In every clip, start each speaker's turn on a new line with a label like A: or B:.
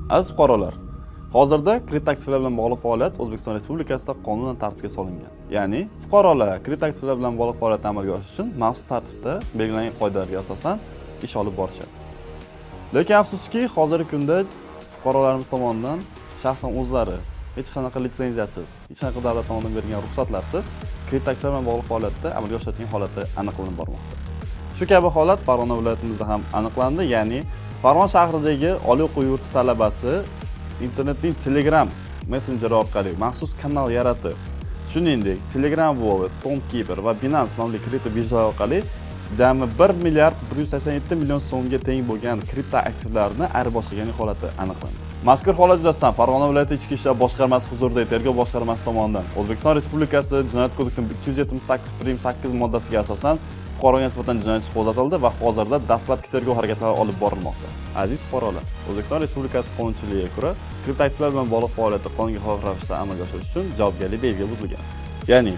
A: Aziz fuqarolar, hozirda kredit aktivlar bilan bog'liq faoliyat O'zbekiston Respublikasida qonunan tartibga solingan. Ya'ni, fuqarolar kredit aktivlar bilan bog'liq faoliyatni amalga oshirish uchun maxsus tartibda belgilangan qoidalarga asosan ish olib borishadi. Lekin afsuski, hozirgi kunda fuqarolarimiz tomonidan shaxsan o'zlari hech qanaqa litsenziyasiz, hech qanaqa davlat tomonidan berilgan ruxsatlarsiz kredit aktivlar bilan bog'liq faoliyatda amalga oshiradigan holati aniqlanib bormoqda. Shu kabi holat Farg'ona viloyatimizda ham aniqlandi, ya'ni Farg'ona shahridagi oliy o'quv yurti talabasi internetning Telegram messenjeri orqali maxsus kanal yaratib, shuningdek Telegram Wallet, Tomkeeper va Binance nomli kripto birjalar orqali jami 1 milliard 187 million so'mga teng bo'lgan kripto aktivlarni ayirboshlagan holati aniqlandi. Mazkur holat yuzasidan Farg'ona viloyati Ichki ishlar boshqarmasi huzuridagi tergov boshqarmasi tomonidan O'zbekiston Respublikasi Jinoyat kodeksining 278.8 moddasiga asosan fuqaroga nisbatan jinoyat ishi qo'zg'atildi va hozirda dastlabki tergov harakatlari olib borilmoqda. Aziz fuqarolar, O'zbekiston Respublikasi qonunchiligiga ko'ra, kripto aktivlar bilan bog'liq faoliyatni qonunga xilof ravishda amalga oshirish uchun javobgarlik belgilab o'tilgan. Ya'ni,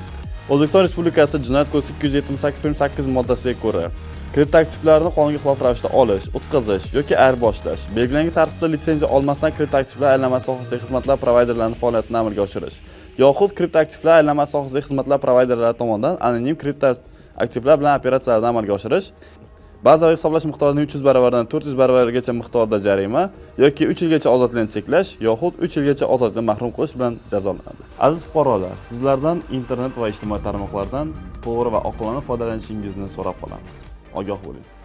A: O'zbekiston Respublikasi Jinoyat kodeksi 278.8 moddasiga ko'ra, kripto aktivlarni qonunga xilof ravishda olish, o'tkazish yoki ayirboshlash, belgilangan tartibda litsenziya olmasdan kripto aktivlar aylanmasi sohasidagi xizmatlar provayderlarining faoliyatini amalga oshirish yoxud kripto aktivlar aylanmasi sohasidagi xizmatlar provayderlari tomonidan anonim kripto aktivlar bilan operatsiyalarni amalga oshirish, bazaviy hisoblash miqdorining 300 baravardan 400 baravargacha miqdorda jarima yoki 3 yilgacha ozodlikni cheklash yoxud 3 yilgacha ozodlikdan mahrum qilish bilan jazolanadi. Aziz fuqarolar, sizlardan internet va ijtimoiy tarmoqlardan to'g'ri va oqilona foydalanishingizni so'rab qolamiz. Ogoh bo'ling.